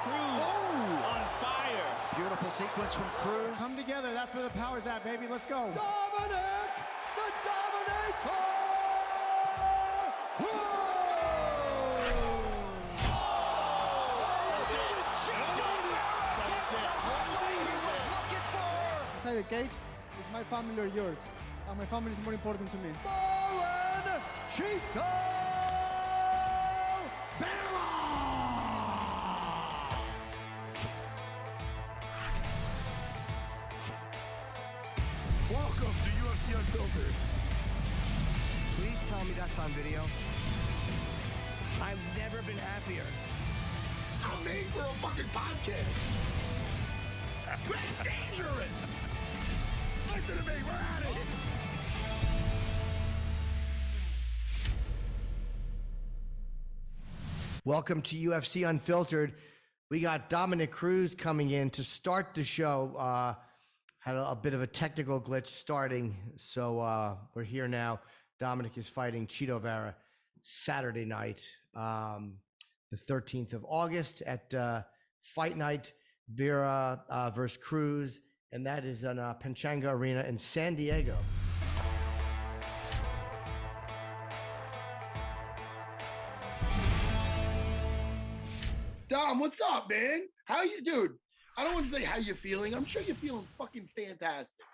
Cruz on fire. Beautiful sequence from Cruz. Come together. That's where the power's at, baby. Let's go. Dominick, the Dominator! Cruz! Inside the cage, is my family or yours? And my family is more important to me. Marlon Chito! Vera! Welcome to UFC Unfiltered. Please tell me that's on video. I've never been happier. I'm made for a fucking podcast. That's dangerous. Listen to me, we're at it. Welcome to UFC Unfiltered. We got Dominick Cruz coming in to start the show. Had a bit of a technical glitch starting, so we're here now. Dominick is fighting Chito Vera Saturday night, the 13th of August at Fight Night, Vera versus Cruz, and that is on Pechanga Arena in San Diego. Dom, what's up, man? How you, dude? I don't want to say how you're feeling. I'm sure you're feeling fucking fantastic.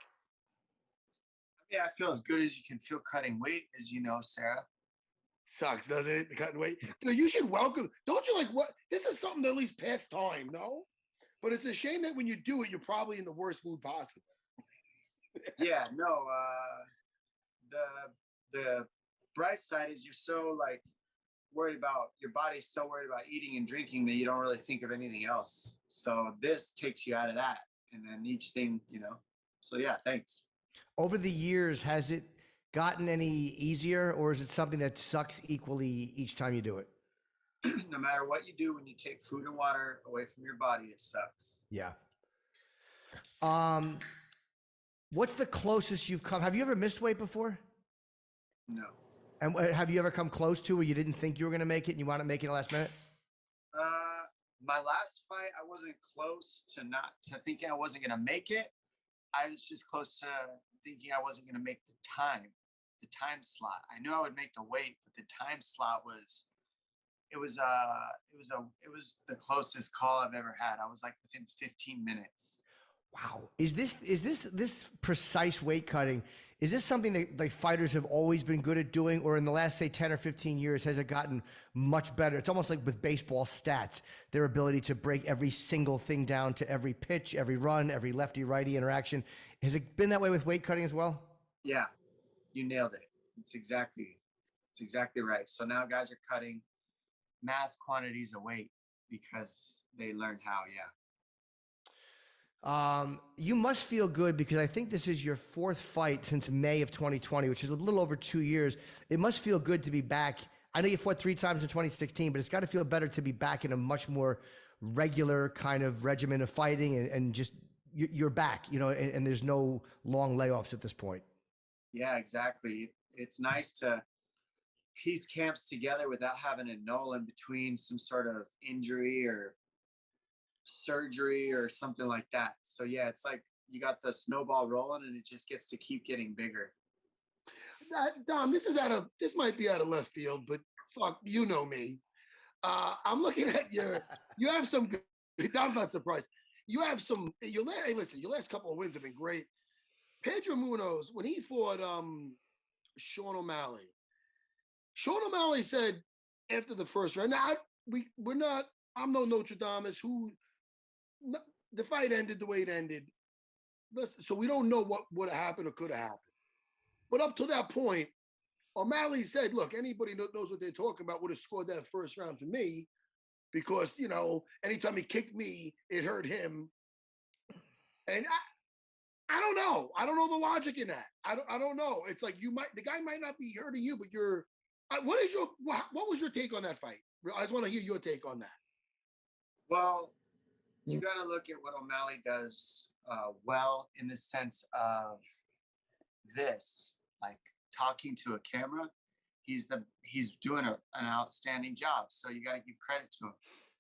Yeah, I feel as good as you can feel cutting weight, as you know, Sarah. Sucks, doesn't it? The cutting weight. You know, you should welcome. Don't you like what? This is something to at least pass time, no? But it's a shame that when you do it, you're probably in the worst mood possible. Yeah, no. The bright side is you're so like worried about your body's so worried about eating and drinking that you don't really think of anything else. So this takes you out of that, and then each thing, you know. So yeah, thanks. Over the years, has it gotten any easier, or is it something that sucks equally each time you do it? No matter what you do, when you take food and water away from your body, it sucks. Yeah. What's the closest you've come? Have you ever missed weight before? No. And have you ever come close to where you didn't think you were going to make it and you want to make it in the last minute? My last fight, I wasn't close to thinking I wasn't going to make it. I was just close to thinking I wasn't going to make the time slot. I knew I would make the weight, but the time slot was the closest call I've ever had. I was like within 15 minutes. Wow. Is this precise weight cutting? Is this something that like fighters have always been good at doing, or in the last, say, 10 or 15 years, has it gotten much better? It's almost like with baseball stats, their ability to break every single thing down to every pitch, every run, every lefty-righty interaction. Has it been that way with weight cutting as well? Yeah, you nailed it. It's exactly right. So now guys are cutting mass quantities of weight because they learned how, yeah. You must feel good because I think this is your fourth fight since May of 2020, which is a little over 2 years. It must feel good to be back. I know you fought 3 times in 2016, but it's got to feel better to be back in a much more regular kind of regimen of fighting and just you're back, you know, and there's no long layoffs at this point. Yeah, exactly. It's nice to piece camps together without having a null in between some sort of injury or surgery or something like that. So yeah, it's like you got the snowball rolling and it just gets to keep getting bigger. Dom, this might be out of left field, but fuck, you know me. I'm looking at you have some good, Dom's not surprised. You have some, hey, listen, your last couple of wins have been great. Pedro Munoz, when he fought Sean O'Malley said after the first round, I'm no Notre Dame, the fight ended the way it ended. Listen, so we don't know what would have happened or could have happened. But up to that point, O'Malley said, look, anybody that knows what they're talking about would have scored that first round for me because, you know, anytime he kicked me, it hurt him. And I don't know. I don't know the logic in that. I don't know. It's like the guy might not be hurting you, but what was your take on that fight? I just want to hear your take on that. Well, you got to look at what O'Malley does well in the sense of this, like talking to a camera. He's doing an outstanding job. So you got to give credit to him.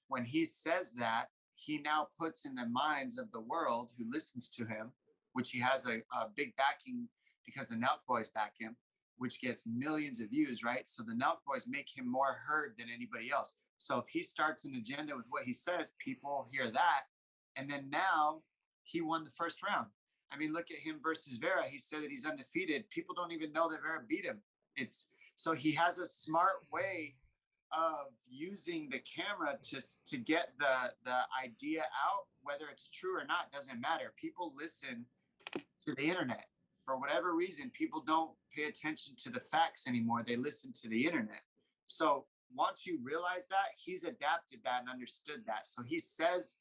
When he says that, he now puts in the minds of the world who listens to him, which he has a big backing because the Nelk Boys back him, which gets millions of views, right? So the Nelk Boys make him more heard than anybody else. So if he starts an agenda with what he says, people hear that. And then now he won the first round. I mean, look at him versus Vera. He said that he's undefeated. People don't even know that Vera beat him. So he has a smart way of using the camera to get the idea out. Whether it's true or not doesn't matter. People listen to the internet. For whatever reason, people don't pay attention to the facts anymore. They listen to the internet. So once you realize that, he's adapted that and understood that. So he says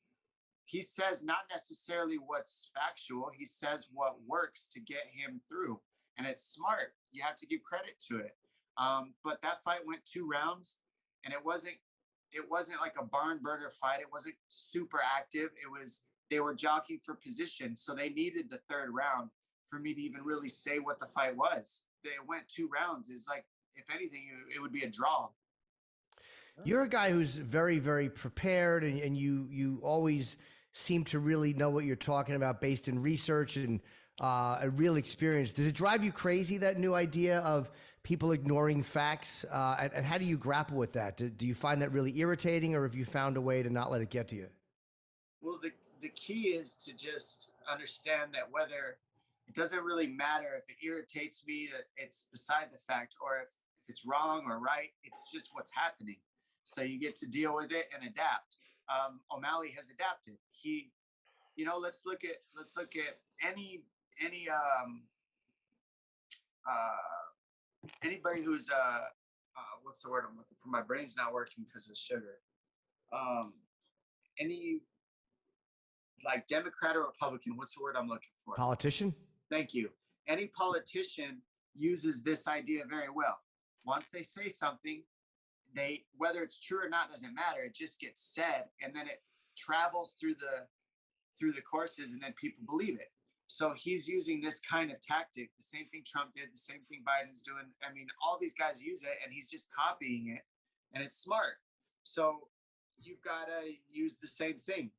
not necessarily what's factual. He says what works to get him through. And it's smart. You have to give credit to it. But that fight went 2 rounds, and it wasn't like a barn burner fight. It wasn't super active. They were jockeying for position. So they needed the 3rd round for me to even really say what the fight was. They went 2 rounds. It's like, if anything, it would be a draw. You're a guy who's very, very prepared, and you always seem to really know what you're talking about based in research and a real experience. Does it drive you crazy, that new idea of people ignoring facts? And how do you grapple with that? Do you find that really irritating, or have you found a way to not let it get to you? Well, the key is to just understand that whether it doesn't really matter if it irritates me, that it's beside the fact, or if it's wrong or right, it's just what's happening. So you get to deal with it and adapt. O'Malley has adapted. Let's look at anybody who's what's the word I'm looking for? My brain's not working because of sugar. Any like Democrat or Republican, what's the word I'm looking for? Politician? Thank you. Any politician uses this idea very well. Once they say something, whether it's true or not doesn't matter. It just gets said, and then it travels through the courses, and then people believe it. So he's using this kind of tactic. The same thing Trump did, the same thing Biden's doing. I mean, all these guys use it, and he's just copying it, and it's smart. So you've got to use the same thing.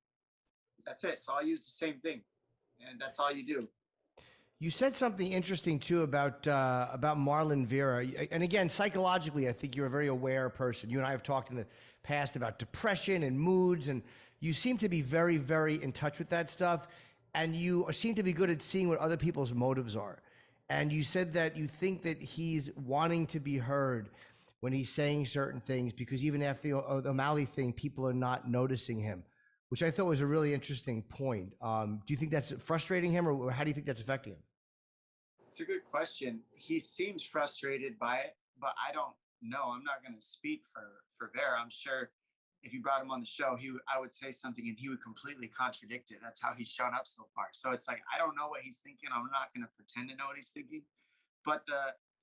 That's it. So I'll use the same thing, and that's all you do. You said something interesting too about Marlon Vera, and again, psychologically, I think you're a very aware person. You and I have talked in the past about depression and moods, and you seem to be very, very in touch with that stuff, and you seem to be good at seeing what other people's motives are. And you said that you think that he's wanting to be heard when he's saying certain things, because even after the O'Malley thing, people are not noticing him, which I thought was a really interesting point. Do you think that's frustrating him, or how do you think that's affecting him? It's a good question. He seems frustrated by it, but I don't know. I'm not going to speak for Vera. I'm sure if you brought him on the show, I would say something and he would completely contradict it. That's how he's shown up so far. So it's like, I don't know what he's thinking. I'm not going to pretend to know what he's thinking. But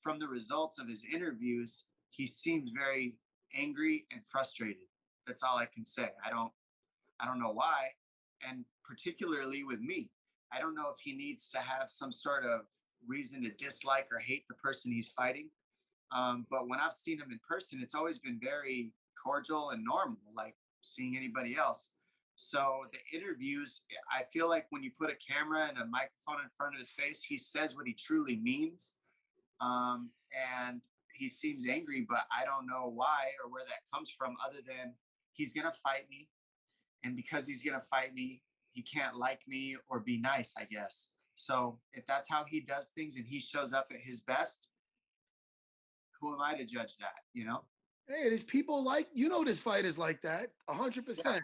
from the results of his interviews, he seems very angry and frustrated. That's all I can say. I don't know why. And particularly with me, I don't know if he needs to have some sort of reason to dislike or hate the person he's fighting. But when I've seen him in person, it's always been very cordial and normal, like seeing anybody else. So the interviews, I feel like when you put a camera and a microphone in front of his face, he says what he truly means. And he seems angry, but I don't know why or where that comes from, other than he's going to fight me. And because he's going to fight me, he can't like me or be nice, I guess. So if that's how he does things and he shows up at his best, who am I to judge that, you know? Hey, there's people this fight is like that, 100%.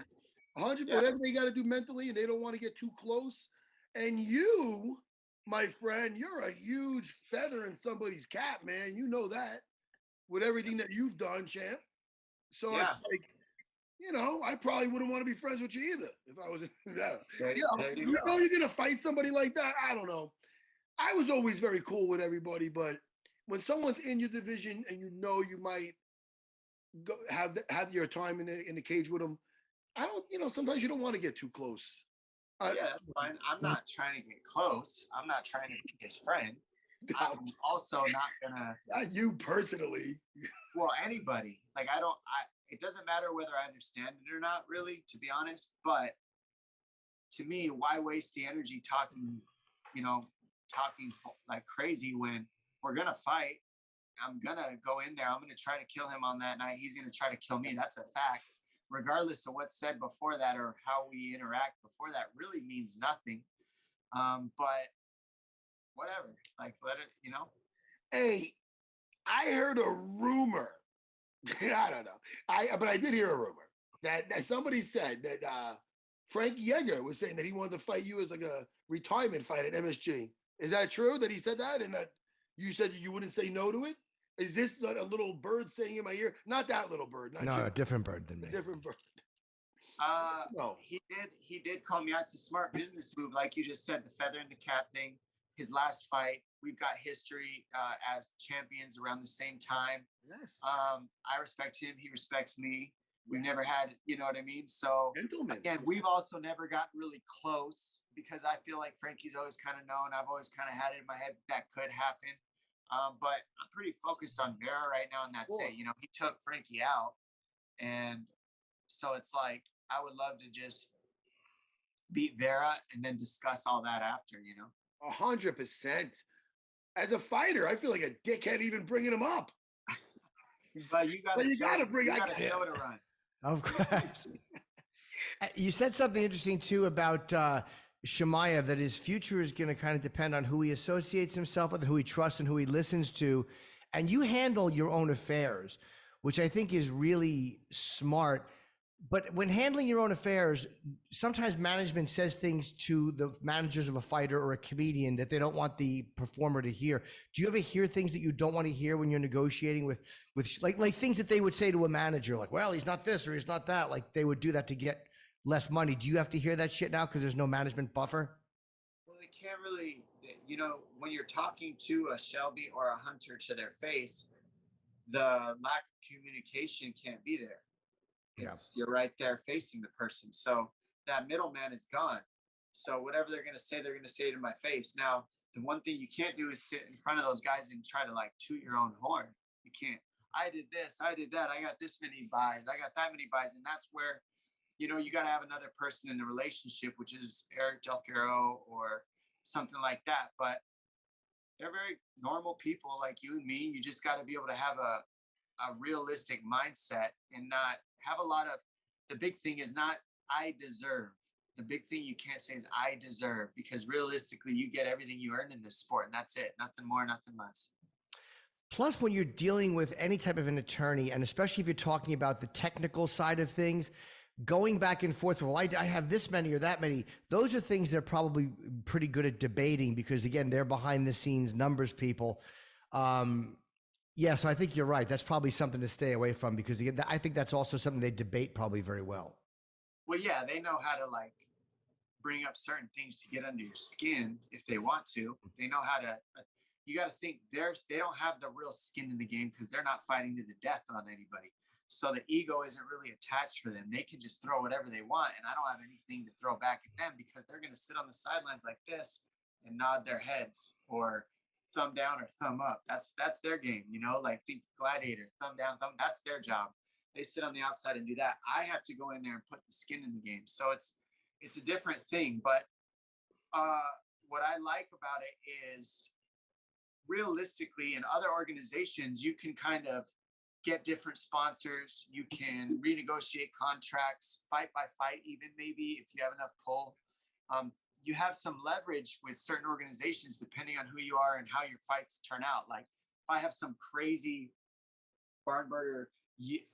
100%, whatever they got to do mentally, and they don't want to get too close. And you, my friend, you're a huge feather in somebody's cap, man. You know that with everything that you've done, champ. So it's like, I probably wouldn't want to be friends with you either if I was in that. You know you're going to fight somebody like that? I don't know. I was always very cool with everybody, but when someone's in your division and you might go have your time in the cage with them, I don't, sometimes you don't want to get too close. That's fine. I'm not trying to get close. I'm not trying to be his friend. I'm also not gonna. Not you personally. Well, anybody. Like it doesn't matter whether I understand it or not, really, to be honest. But to me, why waste the energy talking like crazy when we're going to fight? I'm going to go in there. I'm going to try to kill him on that night. He's going to try to kill me. That's a fact. Regardless of what's said before that or how we interact before that really means nothing. But whatever, like, let it, Hey, I heard a rumor. I don't know. But I did hear a rumor that somebody said that Frank Yeager was saying that he wanted to fight you as like a retirement fight at MSG. Is that true that he said that, and that you said you wouldn't say no to it? Is this not a little bird saying in my ear? Not that little bird. Not No, you. a different bird than me. A different bird. No. He did call me out. It's a smart business move. Like you just said, the feather in the cap thing. His last fight, we've got history as champions around the same time. Yes. I respect him. He respects me. We've never had, you know what I mean? So Gentlemen. Again, we've also never gotten really close because I feel like Frankie's always kind of known. I've always kind of had it in my head that could happen. But I'm pretty focused on Vera right now, and that's it. He took Frankie out. And so it's like, I would love to just beat Vera and then discuss all that after, 100%. As a fighter, I feel like a dickhead even bringing him up. But you got to bring a show to run. Of course. You said something interesting too about Chimaev, that his future is going to kind of depend on who he associates himself with, who he trusts, and who he listens to. And you handle your own affairs, which I think is really smart. But when handling your own affairs, sometimes management says things to the managers of a fighter or a comedian that they don't want the performer to hear. Do you ever hear things that you don't want to hear when you're negotiating with like things that they would say to a manager, like, well, he's not this or he's not that. Like they would do that to get less money. Do you have to hear that shit now because there's no management buffer? Well, they can't really, when you're talking to a Shelby or a Hunter to their face, the lack of communication can't be there. You're right there facing the person. So that middleman is gone. So whatever they're going to say to my face. Now, the one thing you can't do is sit in front of those guys and try to like toot your own horn. You can't. I did this, I did that. I got this many buys. I got that many buys. And that's where, you got to have another person in the relationship, which is Eric Del Fierro or something like that. But they're very normal people like you and me. You just got to be able to have a realistic mindset and not have a lot of, the big thing is not I deserve. The big thing you can't say is I deserve, because realistically you get everything you earn in this sport, and that's it. Nothing more, nothing less. Plus, when you're dealing with any type of an attorney, and especially if you're talking about the technical side of things, going back and forth, well, I have this many or that many, those are things they're probably pretty good at debating because, again, they're behind the scenes numbers people. Yeah, so I think you're right. That's probably something to stay away from because, again, I think that's also something they debate probably very well. Well, yeah, they know how to like bring up certain things to get under your skin if they want to. They know how to. You got to think they don't have the real skin in the game because they're not fighting to the death on anybody. So the ego isn't really attached for them. They can just throw whatever they want, and I don't have anything to throw back at them because they're going to sit on the sidelines like this and nod their heads or thumb down or thumb up. That's their game, like think Gladiator, thumb down, thumb. That's their job. They sit on the outside and do that. I have to go in there and put the skin in the game. So it's a different thing. But what I like about it is realistically in other organizations, you can kind of get different sponsors. You can renegotiate contracts, fight by fight, even maybe if you have enough pull. You have some leverage with certain organizations depending on who you are and how your fights turn out. Like if I have some crazy barn burner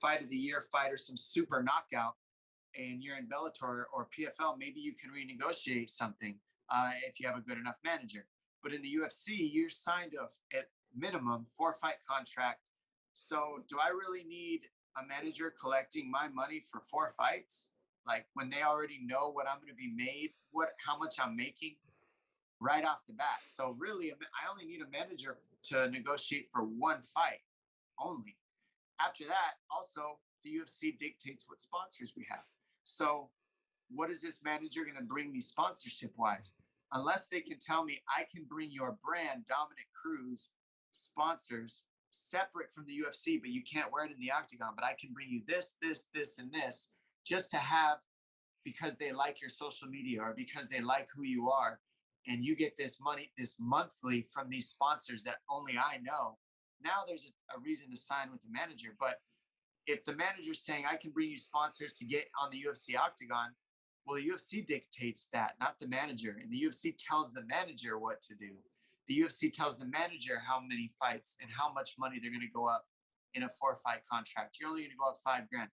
fight of the year fight or some super knockout and you're in Bellator or PFL, maybe you can renegotiate something if you have a good enough manager. But in the UFC, you're signed at minimum 4-fight contract. So do I really need a manager collecting my money for 4 fights? Like when they already know what I'm going to be made, how much I'm making right off the bat. So really, I only need a manager to negotiate for 1 fight only. After that, also, the UFC dictates what sponsors we have. So what is this manager going to bring me sponsorship-wise? Unless they can tell me I can bring your brand, Dominick Cruz, sponsors separate from the UFC, but you can't wear it in the octagon. But I can bring you this, this, this, and this just to have, because they like your social media or because they like who you are. And you get this money, this monthly from these sponsors that only I know. Now there's a reason to sign with the manager. But if the manager's saying, I can bring you sponsors to get on the UFC octagon, well, the UFC dictates that, not the manager. And the UFC tells the manager what to do. The UFC tells the manager how many fights and how much money they're going to go up in a 4-fight contract. You're only going to go up $5,000.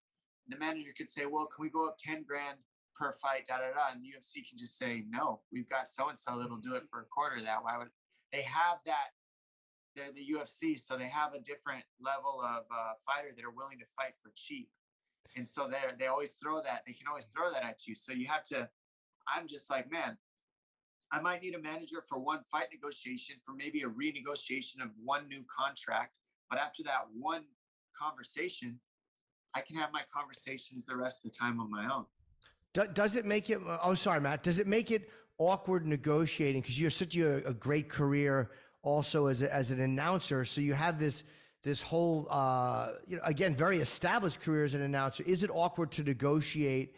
The manager could say, well, can we go up 10 grand per fight, da, da, da. And the UFC can just say, no, we've got so-and-so that'll do it for a quarter of that. Why would they have that? They're the UFC, so they have a different level of fighter that are willing to fight for cheap. And so they always throw that. They can always throw that at you. So you have to, I'm just like, man, I might need a manager for one fight negotiation, for maybe a renegotiation of one new contract. But after that one conversation, I can have my conversations the rest of the time on my own. Does it make it, oh, sorry, Matt. Does it make it awkward negotiating? Because you're such a great career also as an announcer. So you have this whole, again, very established career as an announcer. Is it awkward to negotiate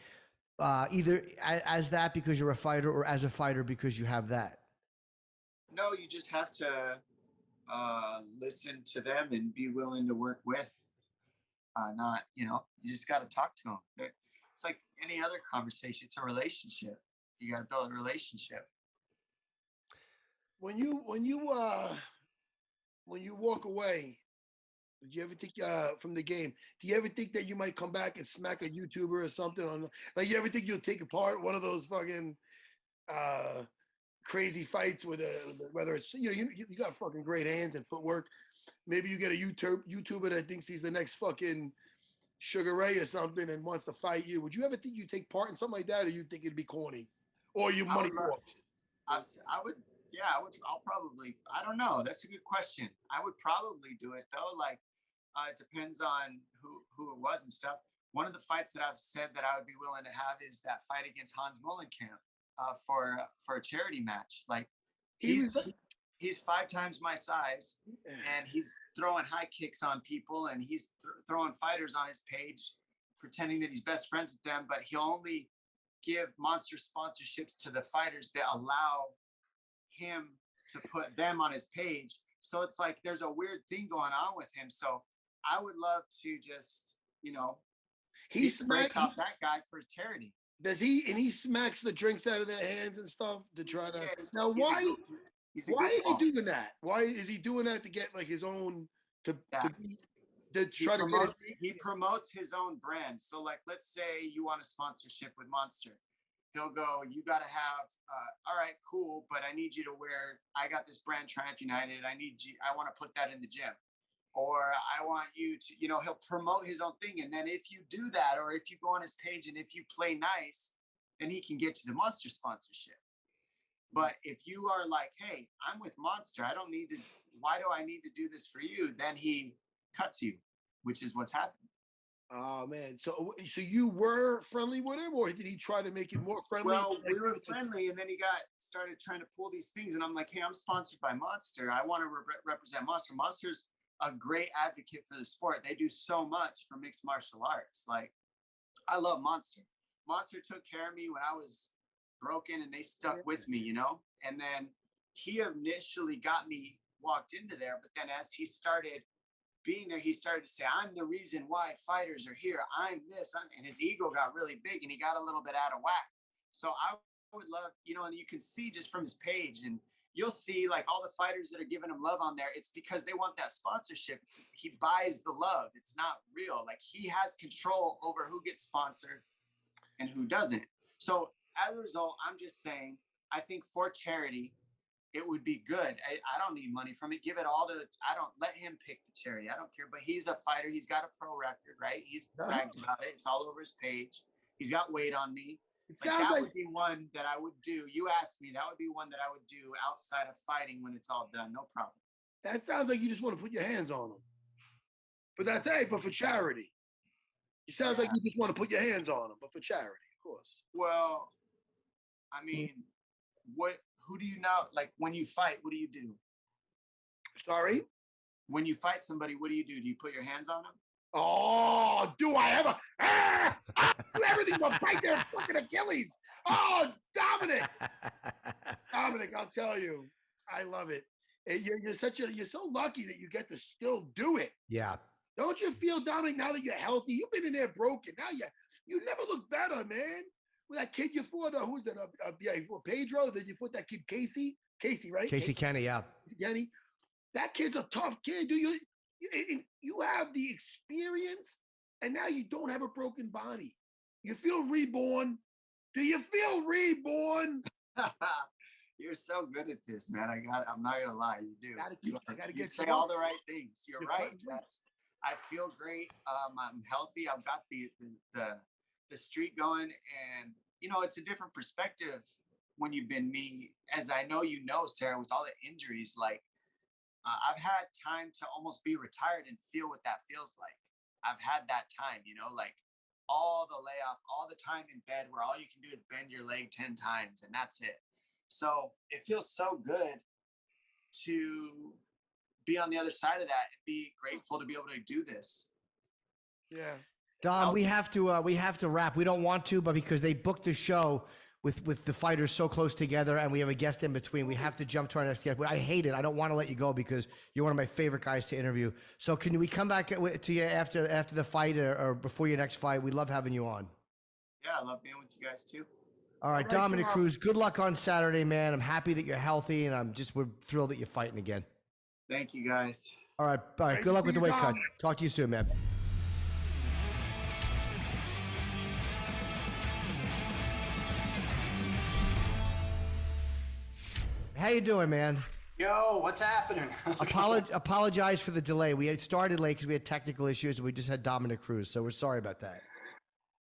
either as that because you're a fighter or as a fighter because you have that? No, you just have to listen to them and be willing to work with. You just got to talk to them. It's like any other conversation. It's a relationship. You got to build a relationship. When you walk away, did you ever think from the game? Do you ever think that you might come back and smack a YouTuber or something on? Like, you ever think you'll take apart one of those fucking crazy fights with whether it's you got fucking great hands and footwork. Maybe you get a YouTuber that thinks he's the next fucking Sugar Ray or something and wants to fight you. Would you ever think you'd take part in something like that, or you think it'd be corny, or you money talks? I would. Yeah, I'll probably. I don't know. That's a good question. I would probably do it though. Like, it depends on who it was and stuff. One of the fights that I've said that I would be willing to have is that fight against Hans Molenkamp for a charity match. Like, he's 5 times my size, and he's throwing high kicks on people, and he's throwing fighters on his page, pretending that he's best friends with them. But he'll only give monster sponsorships to the fighters that allow him to put them on his page. So it's like there's a weird thing going on with him. So I would love to just, he smacks off that guy for charity. Does he? And he smacks the drinks out of their hands and stuff to try to. Yeah, now, why is he doing that? Why is he doing that to get like his own to try to get? He promotes his own brand. So, like, let's say you want a sponsorship with Monster. He'll go, you got to have, all right, cool, but I need you to wear, I got this brand Triumph United. I want to put that in the gym. Or I want you to, he'll promote his own thing. And then if you do that, or if you go on his page and if you play nice, then he can get you the Monster sponsorship. But if you are like, hey, I'm with Monster, why do I need to do this for you? Then he cuts you, which is what's happening. Oh man! So you were friendly with him, or did he try to make it more friendly? Well, we were friendly, and then he started trying to pull these things, and I'm like, hey, I'm sponsored by Monster. I want to represent Monster. Monster's a great advocate for the sport. They do so much for mixed martial arts. Like, I love Monster. Monster took care of me when I was broken, and they stuck with me, And then he initially got me walked into there, but then as he started being there, he started to say, I'm the reason why fighters are here. I'm this. And his ego got really big, and he got a little bit out of whack. So I would love, and you can see just from his page, and you'll see like all the fighters that are giving him love on there. It's because they want that sponsorship. He buys the love. It's not real. Like, he has control over who gets sponsored and who doesn't. So as a result, I'm just saying, I think for charity, it would be good. I don't need money from it. Give it all I don't let him pick the charity. I don't care. But he's a fighter. He's got a pro record, right? He's bragged about it. It's all over his page. He's got weight on me. That would be one that I would do. You asked me. That would be one that I would do outside of fighting when it's all done. No problem. That sounds like you just want to put your hands on him. But but for charity. It sounds like you just want to put your hands on him, but for charity, of course. Well, I mean, who do you know? Like, when you fight, what do you do? Sorry? when you fight somebody, what do? Do you put your hands on them? Oh, do I ever? I do everything but bite their fucking Achilles. Oh, Dominick, I'll tell you, I love it. You're so lucky that you get to still do it. Yeah. Don't you feel, Dominick, now that you're healthy? You've been in there broken. Now you never look better, man. With that kid you fought, who's that? You fought Pedro. Then you put that kid Casey, right? Casey Kenny, yeah. Kenny. That kid's a tough kid. You have the experience, and now you don't have a broken body. You feel reborn. Do you feel reborn? You're so good at this, man. I'm not gonna lie, you do. I gotta You get say all the right things. You're right. cutting. I feel great. I'm healthy. I've got the streak going, and it's a different perspective when you've been me. As I know, Sarah, with all the injuries, like I've had time to almost be retired and feel what that feels like. I've had that time, like all the layoff, all the time in bed where all you can do is bend your leg 10 times and that's it. So it feels so good to be on the other side of that and be grateful to be able to do this. Yeah. Dom, we have to wrap. We don't want to, but because they booked the show with the fighters so close together and we have a guest in between, we have to jump to our next guest. I hate it. I don't want to let you go because you're one of my favorite guys to interview. So can we come back to you after the fight or before your next fight? We love having you on. Yeah, I love being with you guys too. All right, Dominick Cruz, good luck on Saturday, man. I'm happy that you're healthy, and we're thrilled that you're fighting again. Thank you, guys. All right. Good luck with the weight cut. Talk to you soon, man. How you doing, man? Yo, what's happening? Apologize for the delay. We had started late because we had technical issues, and we just had Dominick Cruz, so we're sorry about that.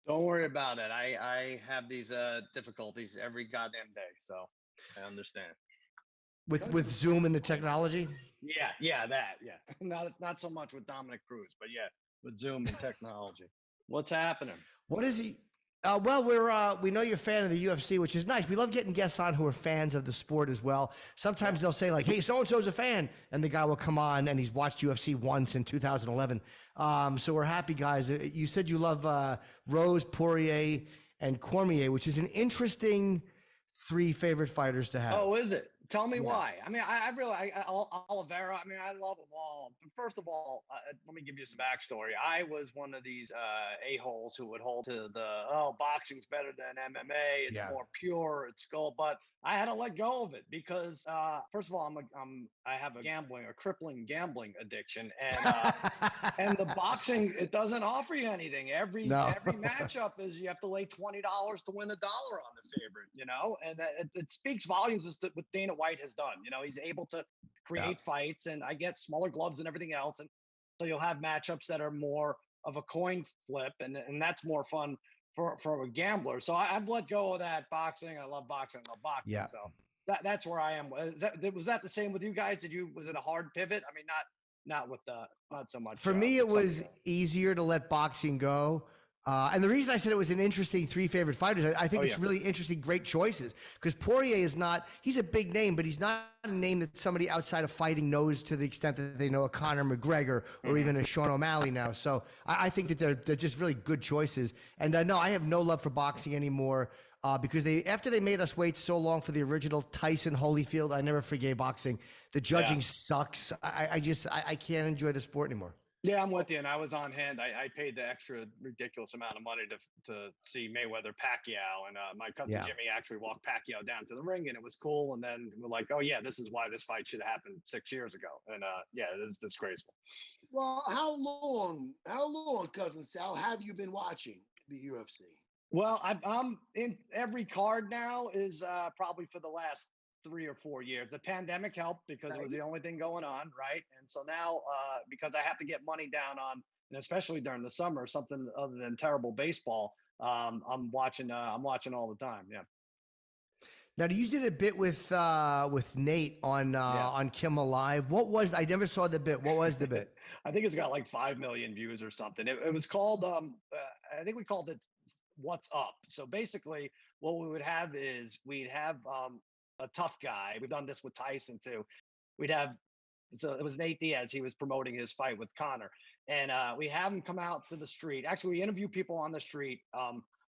Don't worry about it. I have these difficulties every goddamn day, so I understand. With Zoom and the technology? Yeah. Not so much with Dominick Cruz, but yeah, with Zoom and technology. What's happening? What is he? Well, we know you're a fan of the UFC, which is nice. We love getting guests on who are fans of the sport as well. Sometimes they'll say like, "Hey, so and so's a fan," and the guy will come on and he's watched UFC once in 2011. So we're happy, guys. You said you love Rose, Poirier, and Cormier, which is an interesting 3 favorite fighters to have. Oh, is it? Tell me why. I mean, I really, Oliveira, I mean, I love them all. But first of all, let me give you some backstory. I was one of these a-holes who would hold to boxing's better than MMA. It's more pure. It's skull. But I had to let go of it because, first of all, I have a crippling gambling addiction. And and the boxing, it doesn't offer you anything. Every matchup is you have to lay $20 to win $1 on the favorite, and it speaks volumes as to what Dana White has done. He's able to create fights and I get smaller gloves and everything else. And so you'll have matchups that are more of a coin flip and that's more fun for a gambler. So I've let go of that boxing. I love boxing. Yeah. So that's where I am. Was that the same with you guys? Was it a hard pivot? I mean, not so much. For me, it was easier to let boxing go. And the reason I said it was an interesting 3 favorite fighters, I think it's really interesting, great choices. Because Poirier he's a big name, but he's not a name that somebody outside of fighting knows to the extent that they know a Conor McGregor or even a Sean O'Malley now. So I think that they're just really good choices. And no, I have no love for boxing anymore because after they made us wait so long for the original Tyson Holyfield, I never forgave boxing. The judging sucks. I can't enjoy the sport anymore. Yeah, I'm with you. And I was on hand. I paid the extra ridiculous amount of money to see Mayweather Pacquiao. And my cousin Jimmy actually walked Pacquiao down to the ring and it was cool. And then we're like, oh, yeah, this is why this fight should have happened 6 years ago. And it is disgraceful. Well, how long, Cousin Sal, have you been watching the UFC? Well, I'm in every card now is probably for the last 3 or 4 years. The pandemic helped because it was the only thing going on, right? And so now, because I have to get money down on, and especially during the summer, something other than terrible baseball, I'm watching all the time. Yeah. Now, you did a bit with Nate on Kimmel Live. What was? I never saw the bit. What was the bit? I think it's got like 5 million views or something. It was called. I think we called it "What's Up." So basically, what we would have is we'd have a tough guy. We've done this with Tyson too. We'd have So it was Nate Diaz. He was promoting his fight with Conor, and we have him come out to the street. Actually, we interview people on the street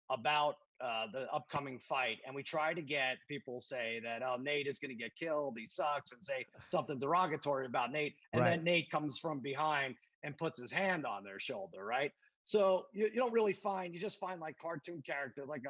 about the upcoming fight, and we try to get people say that, oh, Nate is going to get killed, he sucks, and say something derogatory about Nate, and then Nate comes from behind and puts his hand on their shoulder, right? So you don't really find, you just find like cartoon characters like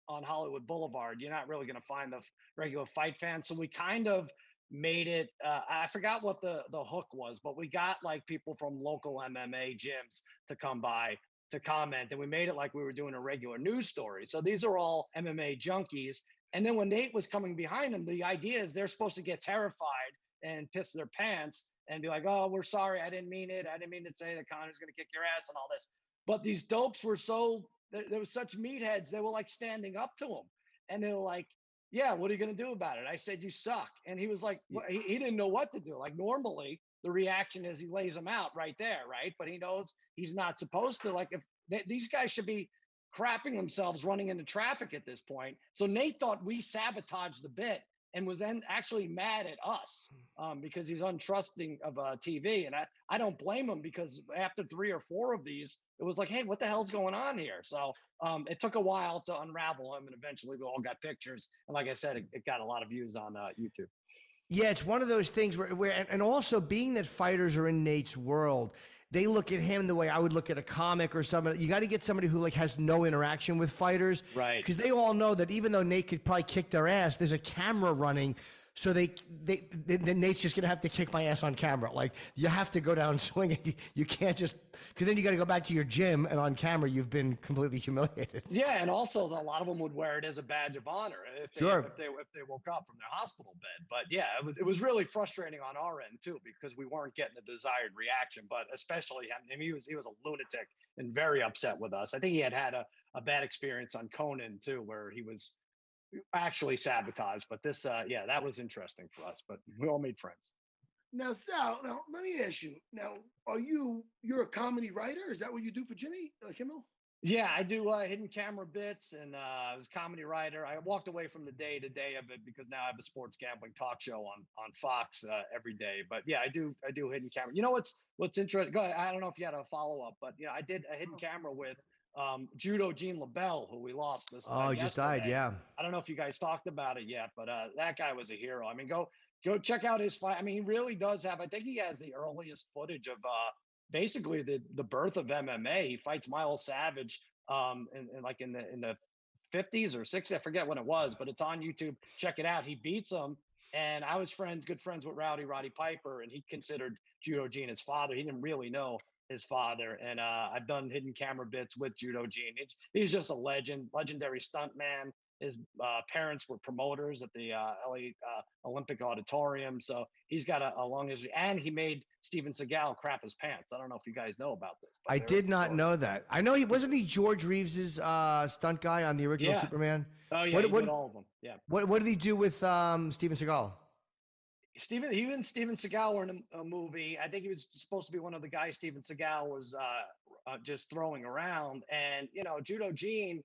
on Hollywood Boulevard. You're not really going to find the regular fight fans. So we kind of made it, I forgot what the hook was, but we got like people from local MMA gyms to come by to comment, and we made it like we were doing a regular news story. So these are all MMA junkies. And then when Nate was coming behind them, the idea is they're supposed to get terrified and piss their pants and be like, oh, we're sorry, I didn't mean it. I didn't mean to say that Conor's going to kick your ass and all this. But these dopes were there was such meatheads, they were like standing up to him. And they were like, yeah, what are you going to do about it? I said, you suck. And he was like, well, he didn't know what to do. Like normally the reaction is he lays him out right there, right? But he knows he's not supposed to. Like, if these guys should be crapping themselves running into traffic at this point. So Nate thought we sabotaged the bit and was then actually mad at us because he's untrusting of TV. And I don't blame him, because after 3 or 4 of these, it was like, hey, what the hell's going on here? So it took a while to unravel him, and eventually we all got pictures. And like I said, it got a lot of views on YouTube. Yeah, it's one of those things where and also being that fighters are in Nate's world, they look at him the way I would look at a comic or somebody. You got to get somebody who like has no interaction with fighters, right? Because they all know that even though Nate could probably kick their ass, there's a camera running. So then Nate's just gonna have to kick my ass on camera. Like, you have to go down swinging. You can't just, because then you got to go back to your gym, and on camera you've been completely humiliated. Yeah, and also a lot of them would wear it as a badge of honor if they woke up from their hospital bed. But yeah, it was really frustrating on our end too, because we weren't getting the desired reaction. But especially him, I mean, he was a lunatic and very upset with us. I think he had a bad experience on Conan too, where he was actually sabotaged. But this that was interesting for us, but we all made friends. Now, Sal, let me ask you, now, you're a comedy writer? Is that what you do for Jimmy Kimmel? Yeah, I do hidden camera bits, and I was a comedy writer. I walked away from the day-to-day of it because now I have a sports gambling talk show on Fox every day. But yeah, I do hidden camera. You know what's interesting? Go ahead. I don't know if you had a follow-up, but I did a hidden camera with judo Gene LeBell, who we lost this. Oh, he just died. Yeah. I don't know if you guys talked about it yet, but that guy was a hero. I mean, go check out his fight. I mean, he really does have. I think he has the earliest footage of basically the birth of MMA. He fights Miles Savage in the 50s or 60s. I forget when it was, but it's on YouTube. Check it out. He beats him. And I was good friends with Roddy Piper, and he considered Judo Gene his father. He didn't really know his father. And I've done hidden camera bits with Judo Gene. He's just a legendary stuntman. His parents were promoters at the LA Olympic Auditorium. So he's got a long history. And he made Steven Seagal crap his pants. I don't know if you guys know about this. I did not know that. I know wasn't he George Reeves's stunt guy on the original Superman? Oh, yeah, he did all of them. Yeah. What did he do with Steven Seagal? He and Steven Seagal were in a movie. I think he was supposed to be one of the guys Steven Seagal was just throwing around. And, Judo Gene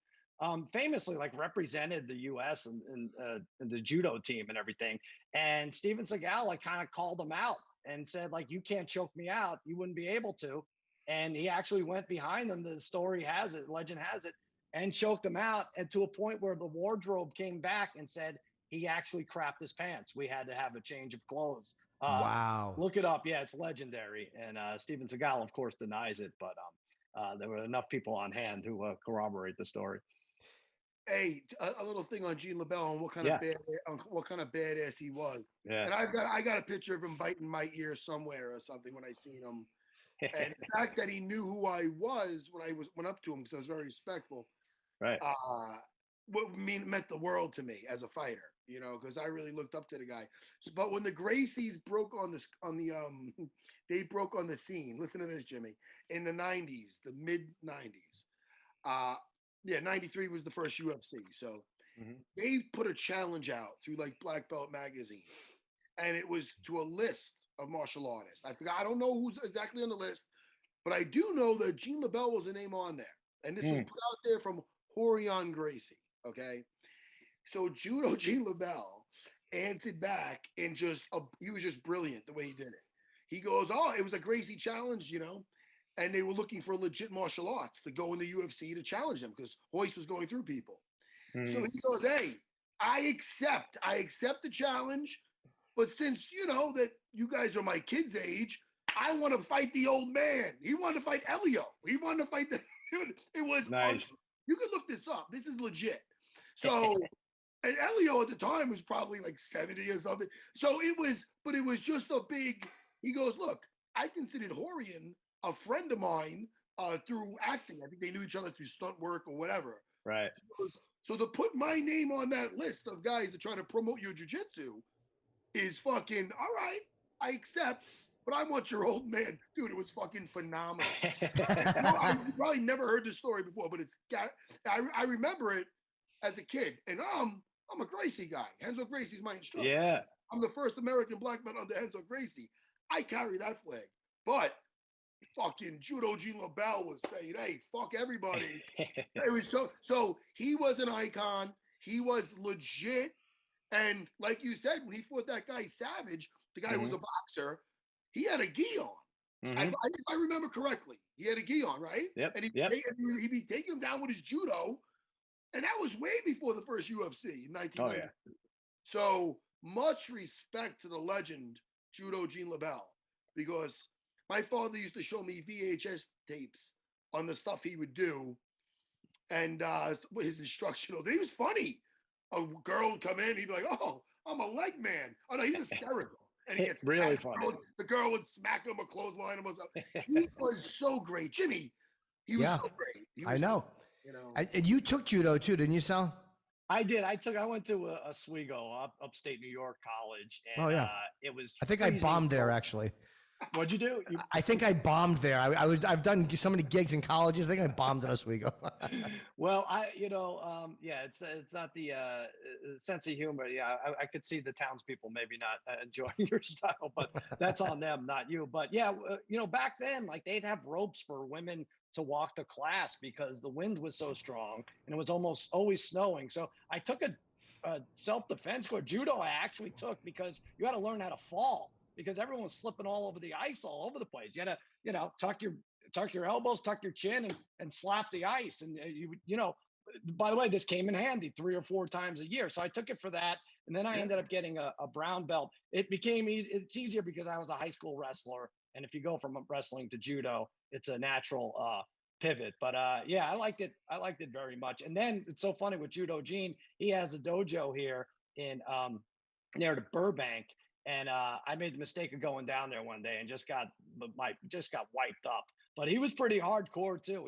famously represented the U.S. and the judo team and everything. And Steven Seagal kind of called him out and said, you can't choke me out. You wouldn't be able to. And he actually went behind them. The story has it, legend has it, and choked him out, and to a point where the wardrobe came back and said he actually crapped his pants. We had to have a change of clothes. Wow. Look it up. Yeah, it's legendary. And Steven Seagal, of course, denies it, but there were enough people on hand who corroborate the story. Hey, a little thing on Gene LeBell and what kind of badass he was. Yeah. And I got a picture of him biting my ear somewhere or something when I seen him. And the fact that he knew who I was when I went up to him, because I was very respectful. Right. Meant the world to me as a fighter, because I really looked up to the guy. But when the Gracies broke they broke on the scene. Listen to this, Jimmy. In the 90s, the mid 90s. 93 was the first UFC. So they put a challenge out through Black Belt magazine, and it was to a list of martial artists. I don't know who's exactly on the list, but I do know that Gene LeBell was a name on there, and this was put out there from Rorion Gracie. Okay, so Judo Gene LeBell answered back, and he was just brilliant the way he did it. he goes, oh, it was a Gracie challenge, you know, and they were looking for legit martial arts to go in the UFC to challenge them because Royce was going through people. So he goes, hey, I accept the challenge, but since you know that you guys are my kids' age, I want to fight the old man. He wanted to fight Elio. He wanted to fight the dude. It was nice. You can look this up. This is legit. So, and Elio at the time was probably like 70 or something. So it was just a big. He goes, look, I considered Horian a friend of mine through acting. I think they knew each other through stunt work or whatever. Right. So to put my name on that list of guys that try to promote your jiu-jitsu is fucking all right. I accept, but I want your old man, dude. It was fucking phenomenal. I probably never heard this story before, but I remember it as a kid, and I'm a Gracie guy. Renzo Gracie's my instructor. Yeah, I'm the first American black man under Renzo Gracie. I carry that flag, but fucking Judo Gene LeBell was saying, hey, fuck everybody. It was so he was an icon. He was legit. And like you said, when he fought that guy Savage, the guy who was a boxer, he had a gi on. If I remember correctly, he had a gi on, right? Yep. And he'd be taking him down with his judo. And that was way before the first UFC in 1990. Oh, yeah. So much respect to the legend, Judo Gene LeBell, because my father used to show me VHS tapes on the stuff he would do and his instructionals. And he was funny. A girl would come in, he'd be like, oh, I'm a leg man. Oh, no, he's hysterical. And he gets really funny. The girl would smack him or clothesline him or something. He was so great. Jimmy, he was so great. I know. You know. And you took judo too, didn't you, Sal? I did. I went to a Oswego, upstate New York college. And, it was. I think I bombed there actually. What'd you do? I think I bombed there. I've done so many gigs in colleges. I think I bombed in Oswego. Well, it's not the sense of humor. Yeah, I could see the townspeople maybe not enjoying your style, but that's on them, not you. But yeah, back then, like they'd have ropes for women to walk to class because the wind was so strong and it was almost always snowing. So I took a self-defense course. Judo I actually took because you had to learn how to fall. Because everyone was slipping all over the ice, all over the place. You had to, tuck your elbows, tuck your chin, and slap the ice. And by the way, this came in handy 3 or 4 times a year. So I took it for that, and then I ended up getting a brown belt. It became easy. It's easier because I was a high school wrestler, and if you go from wrestling to judo, it's a natural pivot. But yeah, I liked it. I liked it very much. And then it's so funny with Judo Gene. He has a dojo here in near the Burbank. And I made the mistake of going down there one day and just got wiped up. But he was pretty hardcore too.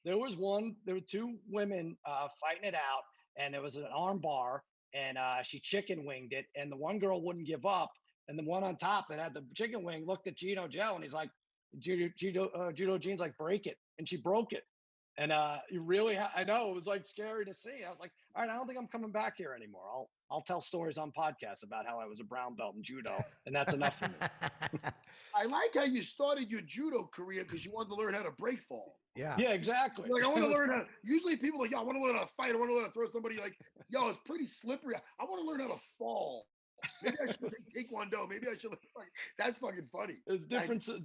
There were 2 women fighting it out, and there was an arm bar, and she chicken winged it, and the one girl wouldn't give up, and the one on top that had the chicken wing looked at Gino Joe, and he's like, Judo Gene's like, break it, and she broke it. And I know it was like scary to see. I was like, all right, I don't think I'm coming back here anymore. I'll tell stories on podcasts about how I was a brown belt in judo, and that's enough for me. I like how you started your judo career because you wanted to learn how to break fall. Yeah. Yeah, exactly. Like I want to learn how. Usually people are like, yo, I want to learn how to fight. I want to learn how to throw somebody. Like, yo, it's pretty slippery. I want to learn how to fall. Maybe I should take Taekwondo. Maybe I should. That's fucking funny. It's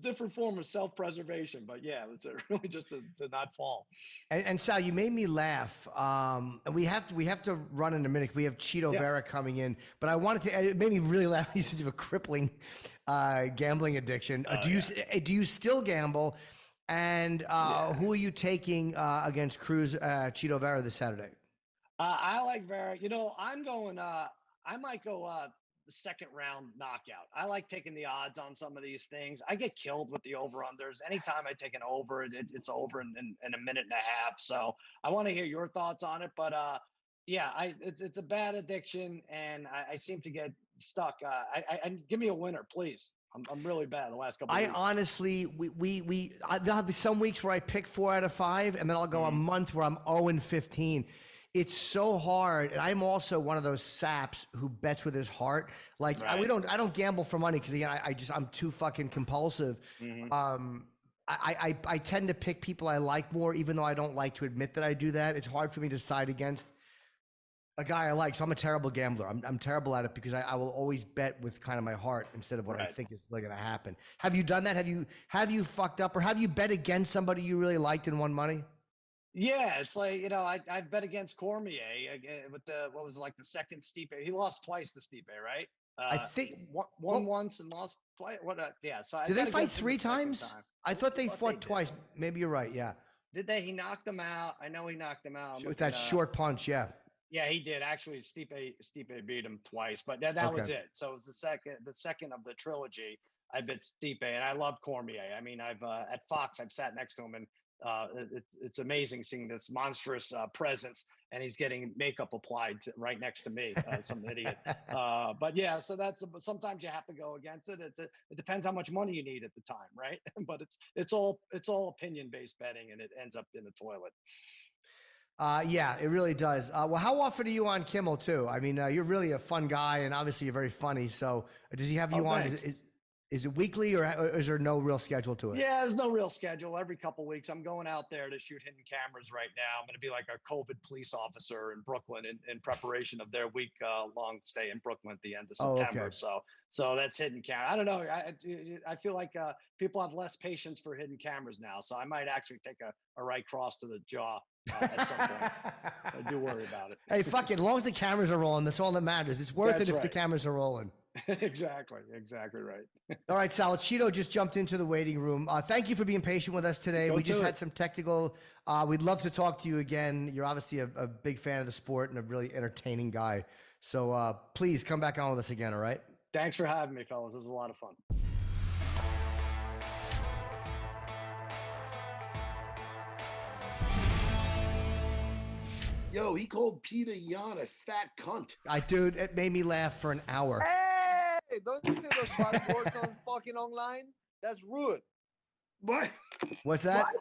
different form of self-preservation, but yeah, it's really just to not fall. And Sal, you made me laugh. And we have to run in a minute. We have Chito Vera coming in, but I wanted to. It made me really laugh. You said you have a crippling gambling addiction. Do you still gamble? And who are you taking against Cruz Chito Vera this Saturday? I like Vera. I'm going. I might go the second round knockout. I like taking the odds on some of these things. I get killed with the over-unders. Anytime I take an over, it's over in a minute and a half. So I want to hear your thoughts on it. But it's a bad addiction, and I seem to get stuck. Give me a winner, please. I'm really bad the last couple of weeks. Honestly, there'll be some weeks where I pick 4 out of 5, and then I'll go a month where I'm 0-15. It's so hard, and I'm also one of those saps who bets with his heart. Like I don't gamble for money because again, I'm too fucking compulsive. Mm-hmm. I tend to pick people I like more, even though I don't like to admit that I do that. It's hard for me to side against a guy I like. So I'm a terrible gambler. I'm terrible at it because I will always bet with kind of my heart instead of what I think is really going to happen. Have you done that? Have you fucked up, or have you bet against somebody you really liked and won money? Yeah, it's like, I bet against Cormier with what was it, like the second Stipe. He lost twice to Stipe, right? I think won once and lost twice. Yeah. So did they fight 3 times? I thought they fought twice. Maybe you're right. Yeah. Did they? He knocked him out. I know he knocked him out With that short punch. Yeah. Yeah, he did. Actually, Stipe beat him twice, but that was it. So it was the second of the trilogy. I bet Stipe, and I love Cormier. I mean, I've at Fox, I've sat next to him, and it's amazing seeing this monstrous presence, and he's getting makeup applied right next to me, some idiot. But yeah, so sometimes you have to go against it. It depends how much money you need at the time, right? But it's all opinion based betting, and it ends up in the toilet. Yeah, it really does. Well, how often are you on Kimmel too? I mean, you're really a fun guy, and obviously you're very funny. So, does he have you on? Is it weekly, or is there no real schedule to it? Yeah, there's no real schedule. Every couple of weeks, I'm going out there to shoot hidden cameras right now. I'm going to be like a COVID police officer in Brooklyn in preparation of their week-long stay in Brooklyn at the end of September. Okay. So that's hidden camera. I don't know. I feel like people have less patience for hidden cameras now. So I might actually take a right cross to the jaw at some point. I do worry about it. Hey, fuck it. As long as the cameras are rolling, that's all that matters. It's worth it if the cameras are rolling. Exactly right. All right, Sal. Chito just jumped into the waiting room. Thank you for being patient with us today. We just had some technical. We'd love to talk to you again. You're obviously a big fan of the sport and a really entertaining guy. So please come back on with us again. All right. Thanks for having me, fellas. It was a lot of fun. Yo, he called Petr Yan a fat cunt. Dude, it made me laugh for an hour. Hey, don't you say those bad words on fucking online? That's rude. What? What's that? What?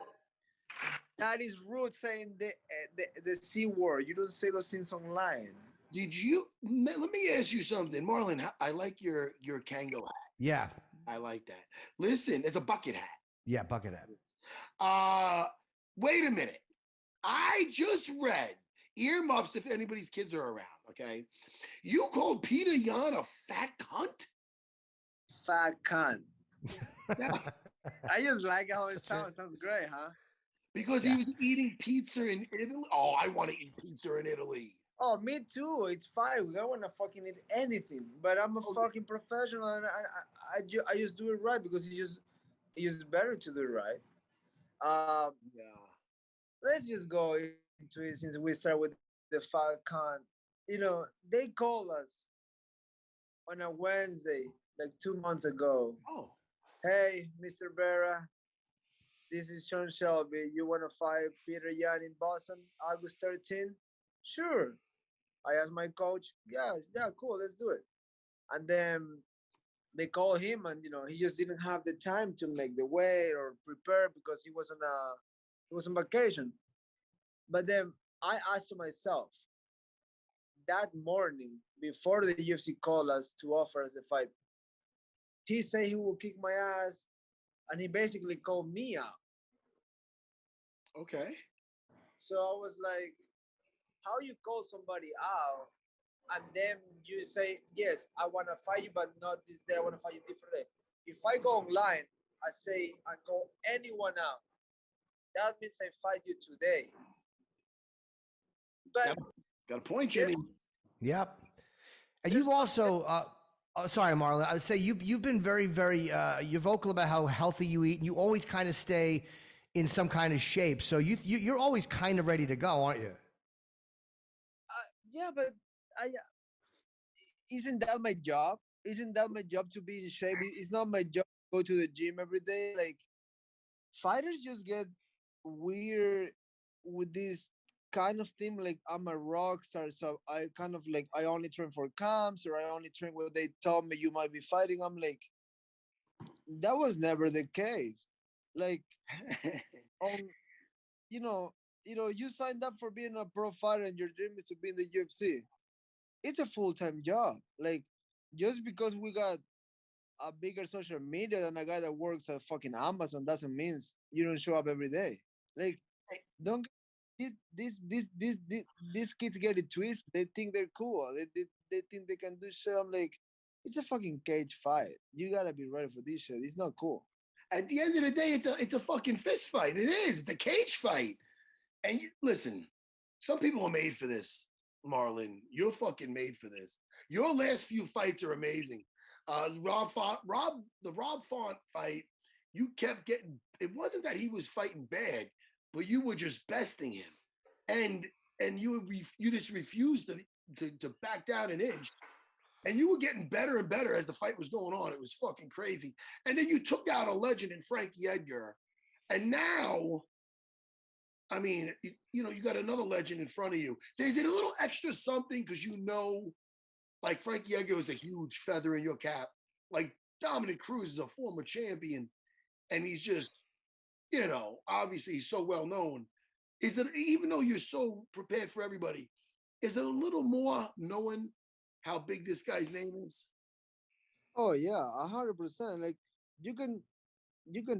That is rude, saying the C word. You don't say those things online. Did you? Let me ask you something, Marlon. I like your Kango hat. Yeah, I like that. Listen, it's a bucket hat. Yeah, bucket hat. Wait a minute. I just read. Earmuffs if anybody's kids are around, okay? You called Petr Yan a fat cunt? Fat cunt. Yeah. I just like how it sounds. Sounds great, huh? Because he was eating pizza in Italy. Oh, I want to eat pizza in Italy. Oh, me too. It's fine. I want to fucking eat anything. But I'm a fucking professional, and I just do it right because it's just better to do it right. Yeah. Let's just go into it since we start with the Falcon. They called us on a Wednesday, like 2 months ago. Oh. Hey, Mr. Vera, this is Sean Shelby. You want to fight Petr Yan in Boston, August 13th? Sure. I asked my coach, yeah, cool, let's do it. And then they called him, and he just didn't have the time to make the weight or prepare because he was on vacation. But then I asked myself that morning before the UFC called us to offer us a fight, he said he will kick my ass, and he basically called me out. Okay. So I was like, how you call somebody out and then you say, yes, I want to fight you, but not this day. I want to fight you different day. If I go online, I say I call anyone out. That means I fight you today. But got a point, Jimmy. Yep. And you've also, sorry, Marlon, I would say you've been very, very, you're vocal about how healthy you eat, and you always kind of stay in some kind of shape. So you're always kind of ready to go, aren't you? Yeah, but isn't that my job? Isn't that my job to be in shape? It's not my job to go to the gym every day. Like, fighters just get weird with this kind of thing. Like, I'm a rock star, so I kind of like, I only train for camps, or I only train where they tell me you might be fighting. I'm like, that was never the case. Like, you signed up for being a pro fighter and your dream is to be in the UFC. It's a full-time job. Like, just because we got a bigger social media than a guy that works at fucking Amazon doesn't mean you don't show up every day. Like, don't these kids get it twisted. They think they're cool. They think they can do shit. I'm like, it's a fucking cage fight. You gotta be ready for this shit. It's not cool. At the end of the day, it's a fucking fist fight. It is. It's a cage fight. And listen, some people are made for this, Marlon. You're fucking made for this. Your last few fights are amazing. The Rob Font fight, you kept getting. It wasn't that he was fighting bad, but you were just besting him, and you just refused to back down an inch. And you were getting better and better as the fight was going on. It was fucking crazy. And then you took out a legend in Frankie Edgar. And now, I mean, you got another legend in front of you. Is it a little extra something because like Frankie Edgar was a huge feather in your cap. Like Dominick Cruz is a former champion. And he's just, obviously he's so well known. Is it, even though you're so prepared for everybody, is it a little more knowing how big this guy's name is? Oh yeah, 100%. Like you can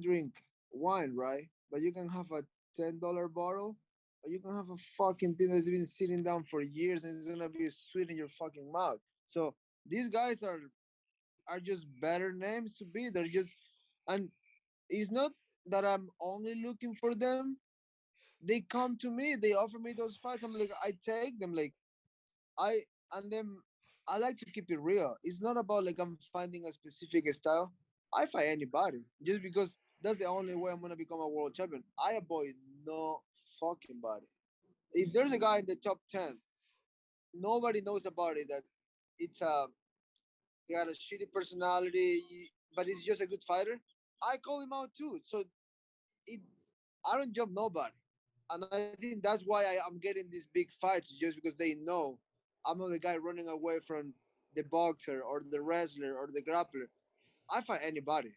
drink wine, right? But you can have a $10 bottle, or you can have a fucking thing that's been sitting down for years and it's gonna be sweet in your fucking mouth. So these guys are just better names to be. They're just, and it's not that I'm only looking for them. They come to me, they offer me those fights. I'm like, I take them. Like I and then I like to keep it real. It's not about like I'm finding a specific style. I fight anybody just because that's the only way I'm gonna become a world champion. I avoid no fucking body. If there's a guy in the top 10, nobody knows about it. That it's he got a shitty personality, but he's just a good fighter. I call him out too. So it, I don't jump nobody, and I think that's why I'm getting these big fights just because they know I'm not the guy running away from the boxer or the wrestler or the grappler. I fight anybody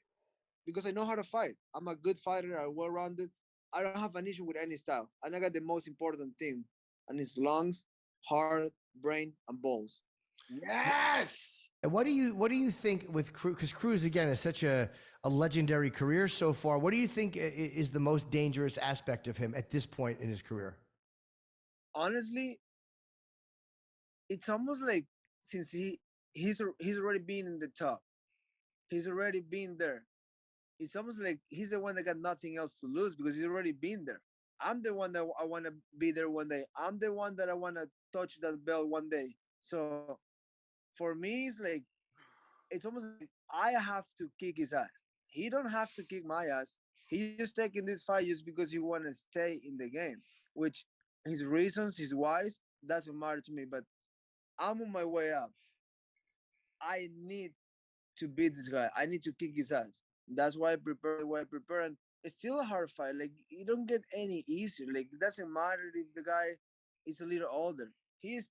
because I know how to fight. I'm a good fighter. I'm well rounded. I don't have an issue with any style, and I got the most important thing, and it's lungs, heart, brain, and balls. Yes. And what do you think with Cruz? Because Cruz again is such a legendary career so far. What do you think is the most dangerous aspect of him at this point in his career? Honestly, it's almost like since he's already been in the top, he's already been there. It's almost like he's the one that got nothing else to lose because he's already been there. I'm the one that I want to be there one day. I'm the one that I want to touch that belt one day. So for me, it's like it's almost like I have to kick his ass. He don't have to kick my ass. He's just taking this fight just because he want to stay in the game, which his reasons, his whys, doesn't matter to me. But I'm on my way up. I need to beat this guy. I need to kick his ass. That's why I prepare the way I prepare. And it's still a hard fight. Like, you don't get any easier. Like, it doesn't matter if the guy is a little older. He's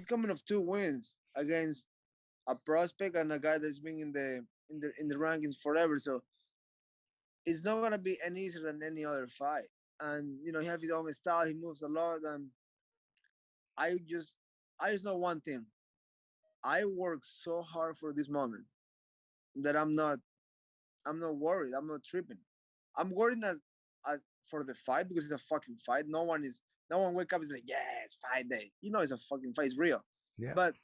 coming off 2 wins against a prospect and a guy that's been in the rankings forever. So it's not gonna be any easier than any other fight. And he has his own style. He moves a lot, and I just I just know one thing. I work so hard for this moment that I'm not worried. I'm not tripping. I'm worried as for the fight because it's a fucking fight. No one wake up is like, yeah, it's fight day. It's a fucking fight. It's real. Yeah. But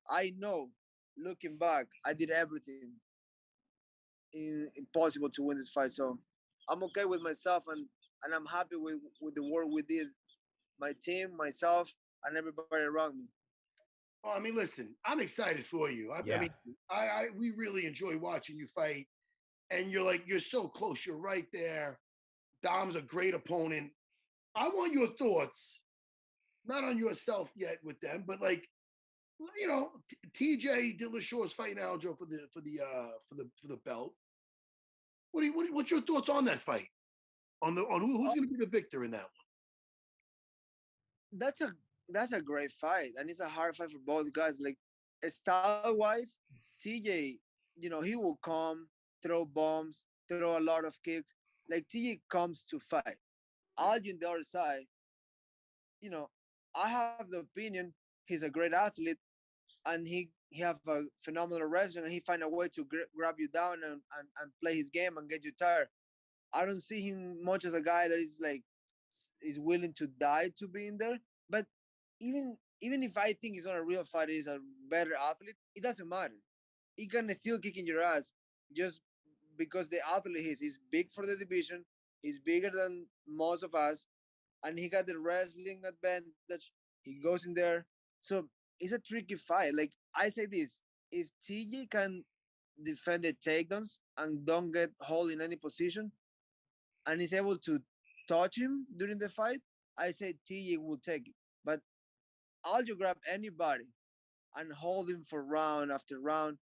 I know, looking back, I did everything impossible to win this fight. So I'm okay with myself, and I'm happy with the work we did, my team, myself, and everybody around me. Well, I mean, listen, I'm excited for you. I mean, we really enjoy watching you fight, and you're so close. You're right there. Dom's a great opponent. I want your thoughts, not on yourself yet with them, but like, TJ Dillashaw is fighting Aljo for the belt. What's your thoughts on that fight? On who's going to be the victor in that one? That's a great fight, and it's a hard fight for both guys. Like style wise, TJ, he will come, throw bombs, throw a lot of kicks. Like TJ comes to fight. Aljo on the other side, you know, I have the opinion he's a great athlete, and he have a phenomenal wrestling, and he find a way to grab you down and play his game and get you tired. I don't see him much as a guy that is like is willing to die to be in there. But even if I think he's not a real fighter, he's a better athlete, it doesn't matter. He can still kick in your ass just because the athlete he's big for the division. He's bigger than most of us, and he got the wrestling advantage. He goes in there, so it's a tricky fight. Like I say this, if TJ can defend the takedowns and don't get hold in any position, and is able to touch him during the fight, I say TJ will take it. But I'll you grab anybody and hold him for round after round,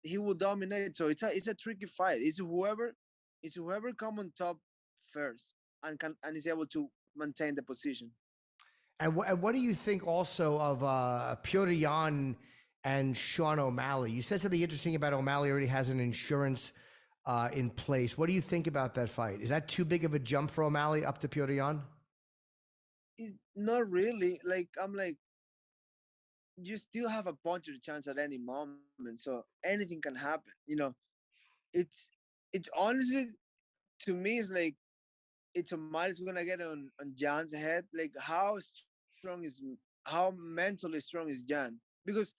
he will dominate. So it's a tricky fight. It's whoever come on top first and is able to maintain the position. And what do you think also of Petr Yan and Sean O'Malley? You said something interesting about O'Malley already has an insurance in place. What do you think about that fight? Is that too big of a jump for O'Malley up to Petr Yan? Not really. Like I'm like, you still have a puncher chance at any moment, so anything can happen. It's honestly, to me, it's like it's O'Malley's gonna get on Jan's head. Like how mentally strong is Jan? Because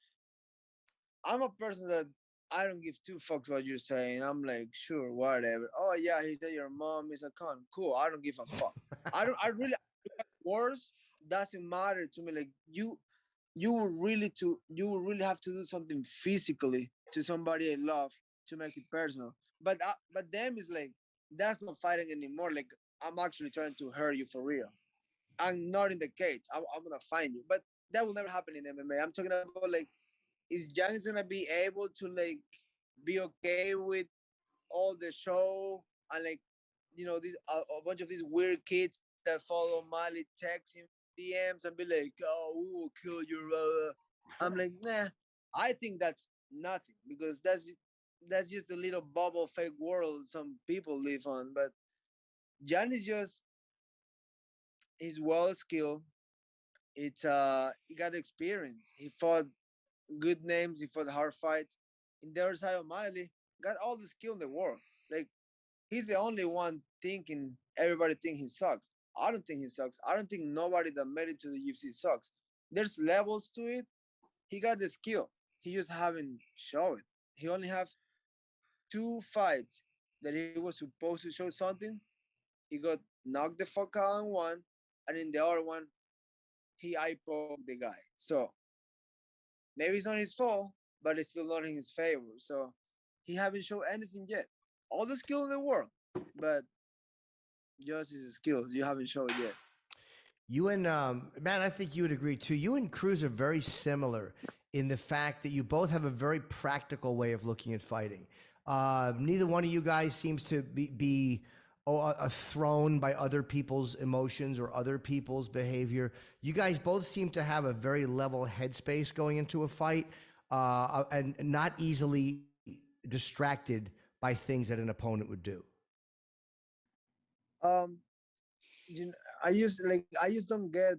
I'm a person that I don't give two fucks what you're saying. I'm like, sure, whatever. Oh yeah, he said your mom is a con. Cool, I don't give a fuck. I really worse doesn't matter to me. Like you will really have to do something physically to somebody I love to make it personal. But them is like, that's not fighting anymore. Like I'm actually trying to hurt you for real. I'm not in the cage. I'm gonna find you. But that will never happen in MMA. I'm talking about like, is Jan gonna be able to like be okay with all the show and like, these a bunch of these weird kids that follow Mali text him DMs and be like, oh, we will kill you. I'm like, nah. I think that's nothing because that's just a little bubble fake world some people live on. But Jan is just, he's well skilled. He got experience. He fought good names. He fought hard fights. In the other side of Miley, got all the skill in the world. Like he's the only one thinking everybody think he sucks. I don't think he sucks. I don't think nobody that made it to the UFC sucks. There's levels to it. He got the skill. He just haven't shown it. He only have 2 fights that he was supposed to show something. He got knocked the fuck out in one, and in the other one, he eye poked the guy. So maybe it's not his fault, but it's still not in his favor. So he haven't shown anything yet. All the skill in the world, but just his skills you haven't shown yet. You and man, I think you would agree too. You and Cruz are very similar in the fact that you both have a very practical way of looking at fighting. Neither one of you guys seems to be thrown by other people's emotions or other people's behavior. You guys both seem to have a very level headspace going into a fight, and not easily distracted by things that an opponent would do. I just don't get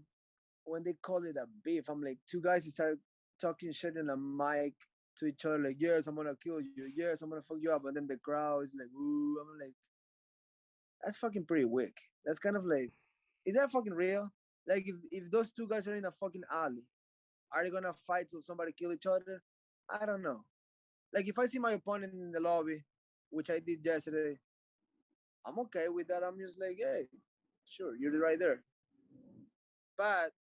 when they call it a beef. I'm like, two guys start talking shit in a mic to each other, like, yes, I'm gonna kill you, yes, I'm gonna fuck you up, and then the crowd is like, ooh. I'm like, that's fucking pretty weak. That's kind of like, is that fucking real? Like, if those two guys are in a fucking alley, are they gonna fight till somebody kill each other? I don't know. Like, if I see my opponent in the lobby, which I did yesterday, I'm okay with that. I'm just like, hey, sure, you're right there. But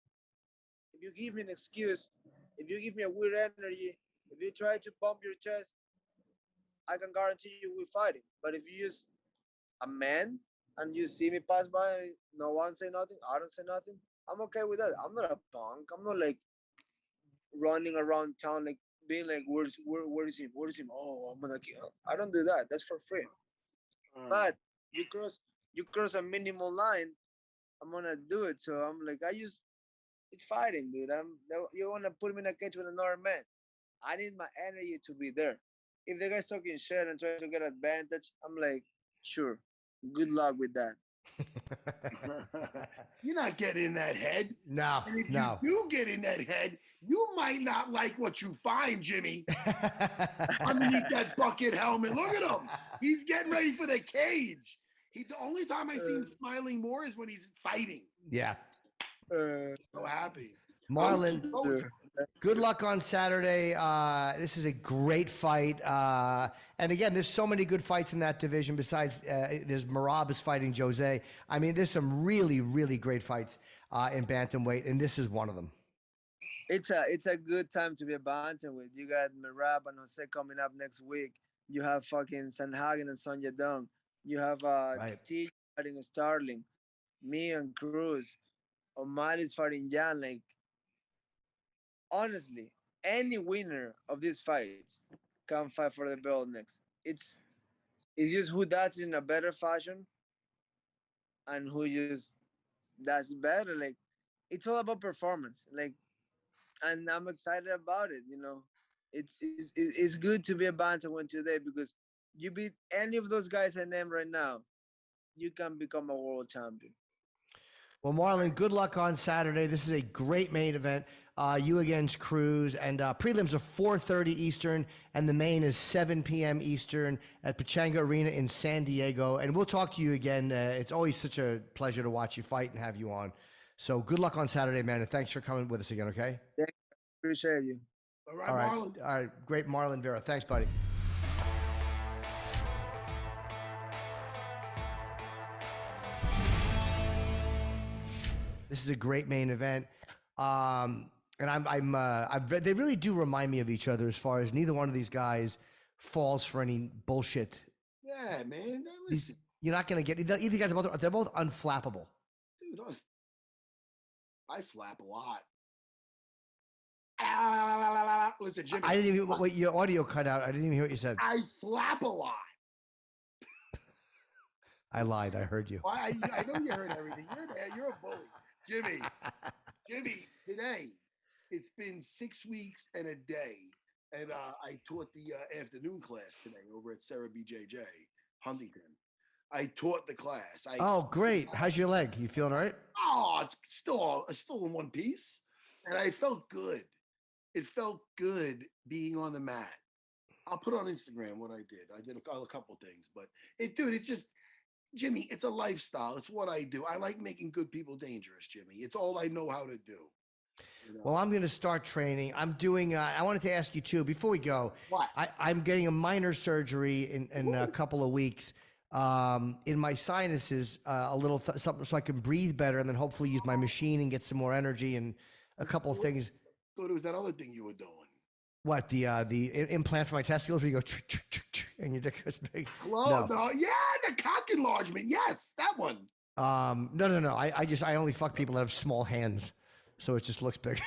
if you give me an excuse, if you give me a weird energy, if you try to bump your chest, I can guarantee you we're fighting. But if you use a man and you see me pass by, no one say nothing, I don't say nothing, I'm okay with that. I'm not a punk. I'm not like running around town like being like, where is him? Where is him? Oh, I'm gonna kill him. I don't do that. That's for free. But you cross a minimal line, I'm gonna do it. So I'm like, it's fighting, dude. You wanna put me in a cage with another man? I need my energy to be there. If the guy's talking shit and trying to get advantage, I'm like, sure, good luck with that. You're not getting in that head. No, and if no. you do get in that head, you might not like what you find, Jimmy. Underneath that bucket helmet. Look at him. He's getting ready for the cage. The only time I see him smiling more is when he's fighting. Yeah. So happy. Marlon, good luck on Saturday. This is a great fight. And again, there's so many good fights in that division. Besides, there's Merab is fighting Jose. I mean, there's some really, really great fights in bantamweight, and this is one of them. It's a good time to be a bantamweight. You got Merab and Jose coming up next week. You have fucking Sanhagen and Sonja Dung. You have T fighting Starling. Me and Cruz. Omar is fighting Yan. Like, honestly, any winner of these fights can fight for the belt next. It's just who does it in a better fashion and who just does better. Like, it's all about performance. Like, and I'm excited about it. You know, it's good to be a bantamweight today because you beat any of those guys I named right now, you can become a world champion. Well, Marlon, good luck on Saturday. This is a great main event. You against Cruz, and prelims are 4:30 Eastern, and the main is 7 p.m. Eastern at Pechanga Arena in San Diego. And we'll talk to you again. It's always such a pleasure to watch you fight and have you on. So good luck on Saturday, man, and thanks for coming with us again, okay? Yeah, appreciate you. All right, Marlon. All right, great Marlon Vera. Thanks, buddy. This is a great main event. And they really do remind me of each other as far as neither one of these guys falls for any bullshit. Yeah, man. Listen. You're not going to get either guys. They're both unflappable. Dude, I flap a lot. Listen, Jimmy. I didn't even. Wait, your audio cut out. I didn't even hear what you said. I flap a lot. I lied. I heard you. Well, I know you heard everything. You're a bully. Jimmy, today, it's been 6 weeks and a day, and I taught the afternoon class today over at Sarah BJJ, Huntington. I taught the class. Oh, great. How's your leg? You feeling all right? Oh, it's still in one piece, and I felt good. It felt good being on the mat. I'll put on Instagram what I did. I did a couple things, but it's just, Jimmy, it's a lifestyle. It's what I do. I like making good people dangerous, Jimmy. It's all I know how to do. You know? Well, I'm going to start training. I'm doing, I wanted to ask you too, before we go, what? I'm getting a minor surgery in a couple of weeks in my sinuses, a little something so I can breathe better and then hopefully use my machine and get some more energy and a couple of things. I thought it was that other thing you were doing. What, the implant for my testicles where you go and your dick goes big? No. Yeah, the cock enlargement. Yes, that one. No. I only fuck people that have small hands, so it just looks big.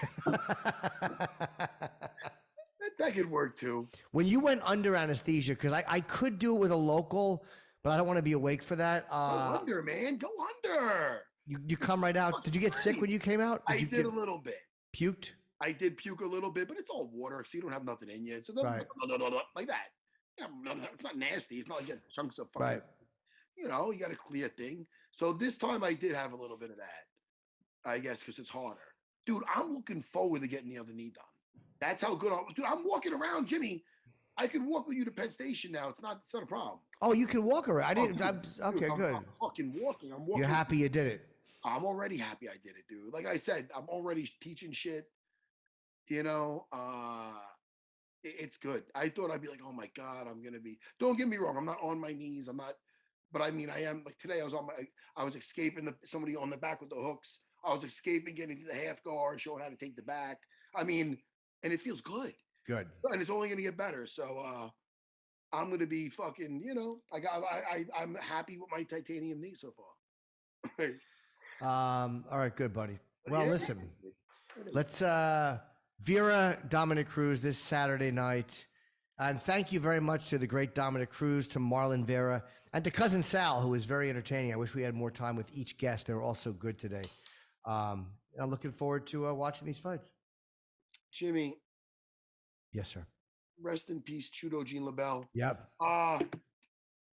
that could work too. When you went under anesthesia, because I could do it with a local, but I don't want to be awake for that. Go under, man. Go under. You come right out. Did you get sick when you came out? I did a little bit. Puked? I did puke a little bit, but it's all water, so you don't have nothing in you. It's right. Like that. Yeah, it's not nasty. It's not like chunks of fucking, right. You know, you got a clear thing. So this time I did have a little bit of that, I guess, because it's harder. Dude, I'm looking forward to getting the other knee done. That's how good I'm walking around, Jimmy. I can walk with you to Penn Station now. It's not a problem. Oh, you can walk around. Okay, good. I'm fucking walking. I'm walking. You're happy you did it. I'm already happy I did it, dude. Like I said, I'm already teaching shit. You know, it's good. I thought I'd be like, oh my God, I'm gonna be. Don't get me wrong, I'm not on my knees. I'm not, but I mean, I am. Like today, I was escaping somebody on the back with the hooks. I was escaping, getting to the half guard, showing how to take the back. I mean, and it feels good. Good. And it's only gonna get better. So I'm gonna be fucking. You know, I'm happy with my titanium knee so far. All right, good, buddy. Well, listen, let's Vera, Dominick Cruz this Saturday night. And thank you very much to the great Dominick Cruz, to Marlon Vera, and to Cousin Sal, who was very entertaining. I wish we had more time with each guest. They were all so good today. I'm looking forward to watching these fights. Jimmy. Yes, sir. Rest in peace, Chito, Gene LeBell. Yep.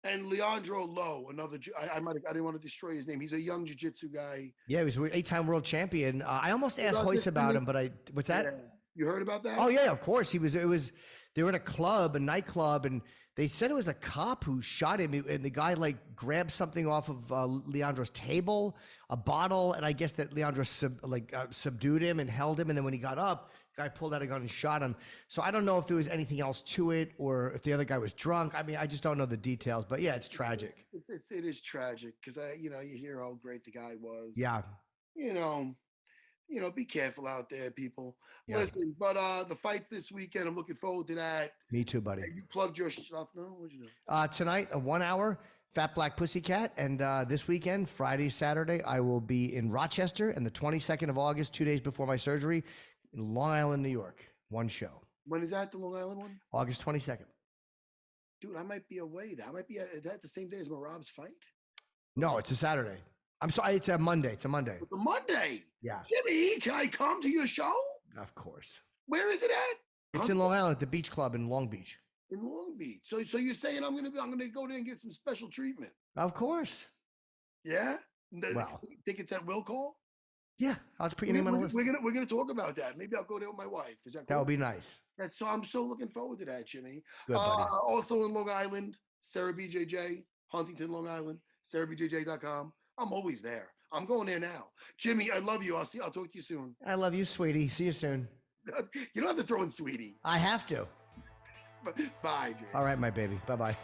And Leandro Lowe, another. I didn't want to destroy his name. He's a young jiu-jitsu guy. Yeah, he was an 8-time world champion. I almost asked Hoyce about him, but what's that? You heard about that? Oh yeah, of course. They were in a nightclub, and they said it was a cop who shot him, and the guy like grabbed something off of Leandro's table, a bottle, and I guess that Leandro subdued him and held him, and then when he got up, the guy pulled out a gun and shot him. So I don't know if there was anything else to it, or if the other guy was drunk. I mean, I just don't know the details, but yeah, it's tragic. It is tragic because you hear how great the guy was. Yeah. Be careful out there, people. Yeah. Listen, but the fights this weekend, I'm looking forward to that. Me too, buddy. You plugged your stuff, no? What'd you do? Tonight, a 1 hour Fat Black Pussycat, and this weekend, Friday, Saturday, I will be in Rochester, and the 22nd of August, 2 days before my surgery, in Long Island, New York. One show. When is that, the Long Island one? August 22nd. Dude, I might be away. Is that the same day as Marab's fight? No, it's a Saturday. I'm sorry, it's a Monday. It's a Monday. It's a Monday. Yeah. Jimmy, can I come to your show? Of course. Where is it at? It's in Long Island at the Beach Club in Long Beach. In Long Beach. So you're saying I'm gonna go there and get some special treatment? Of course. Yeah. Well, Tickets at will call. Yeah, I'll just put your name on the list. We're gonna talk about that. Maybe I'll go there with my wife. Is that cool? That would be nice. I'm so looking forward to that, Jimmy. Good, buddy. Also in Long Island, Sarah BJJ, Huntington, Long Island, SarahBJJ.com. I'm always there. I'm going there now. Jimmy, I love you. I'll talk to you soon. I love you, sweetie. See you soon. You don't have to throw in sweetie. I have to. Bye, Jimmy. All right, my baby. Bye-bye.